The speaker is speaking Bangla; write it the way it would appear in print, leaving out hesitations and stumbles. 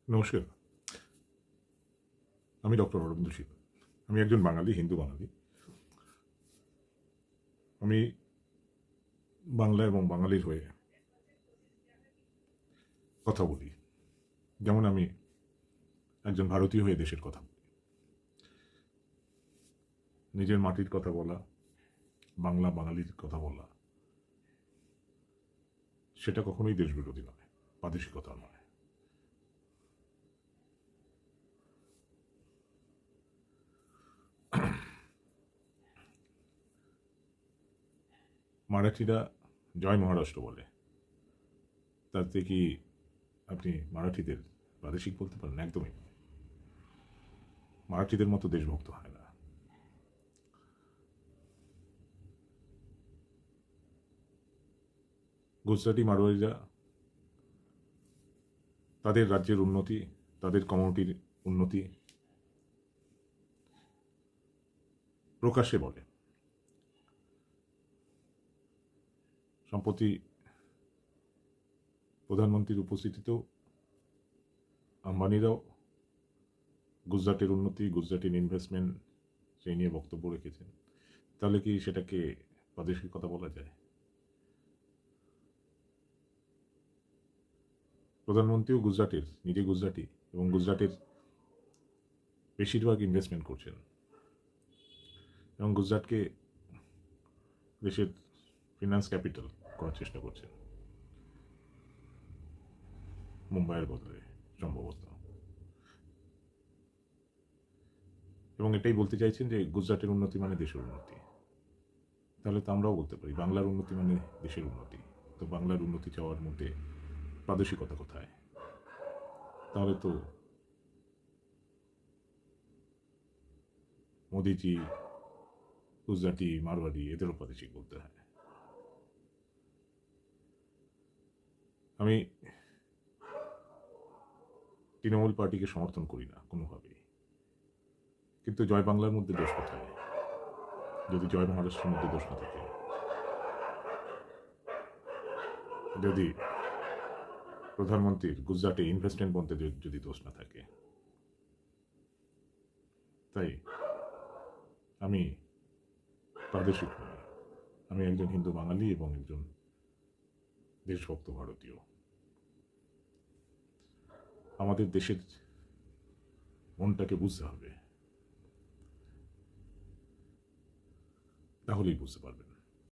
নমস্কার। আমি ডক্টর অরবিন্দ শীল। আমি একজন বাঙালি, হিন্দু বাঙালি। আমি বাংলা এবং বাঙালির হয়ে কথা বলি। যেমন আমি একজন ভারতীয় হয়ে দেশের কথা বলি। নিজের মাটির কথা বলা, বাংলা বাঙালির কথা বলা, সেটা কখনোই দেশবিরোধী নয়, প্রাদেশিকতা নয়। মারাঠিরা জয় মহারাষ্ট্র বলে, তাতে কি আপনি মারাঠিদের প্রাদেশিক বলতে পারেন? একদমই নয়। মারাঠিদের মতো দেশভক্ত হয় না। গুজরাটি মারোয়ারিরা তাদের রাজ্যের উন্নতি, তাদের কমিউনিটির উন্নতি প্রকাশ্যে বলে। সম্প্রতি প্রধানমন্ত্রীর উপস্থিতিতেও আম্বানিরাও গুজরাটের উন্নতি, গুজরাটের ইনভেস্টমেন্ট সেই নিয়ে বক্তব্য রেখেছেন। তাহলে কি সেটাকে প্রাদেশিকতা বলা যায়? প্রধানমন্ত্রীও গুজরাটের, নিজে গুজরাটি, এবং গুজরাটের বেশিরভাগ ইনভেস্টমেন্ট করছেন, এবং গুজরাটকে দেশের ফিনান্স ক্যাপিটাল করার চেষ্টা করছেন মুম্বাইয়ের বদলে সম্ভবত। এবং এটাই বলতে চাইছেন যে গুজরাটের উন্নতি মানে দেশের উন্নতি। তাহলে তো আমরাও বলতে পারি বাংলার উন্নতি মানে দেশের উন্নতি। তো বাংলার উন্নতি চাওয়ার মধ্যে প্রাদেশিকতা কোথায়? তাহলে তো মোদিজি, গুজরাটি, মারওয়াড়ি এদেরও প্রাদেশিক বলতে হয়। আমি তৃণমূল পার্টিকে সমর্থন করি না কোনোভাবেই, কিন্তু জয় বাংলার মধ্যে দোষ কোথায়? যদি জয় মহারাষ্ট্রের মধ্যে দোষ না থাকে, যদি প্রধানমন্ত্রীর গুজরাটে ইনভেস্টমেন্ট বলতে যদি দোষ না থাকে, তাই আমি প্রাদেশিক নই। আমি একজন হিন্দু বাঙালি এবং একজন দেশভক্ত ভারতীয়। আমাদের দেশের মনটাকে বুঝতে হবে, তাহলেই বুঝতে পারবেন।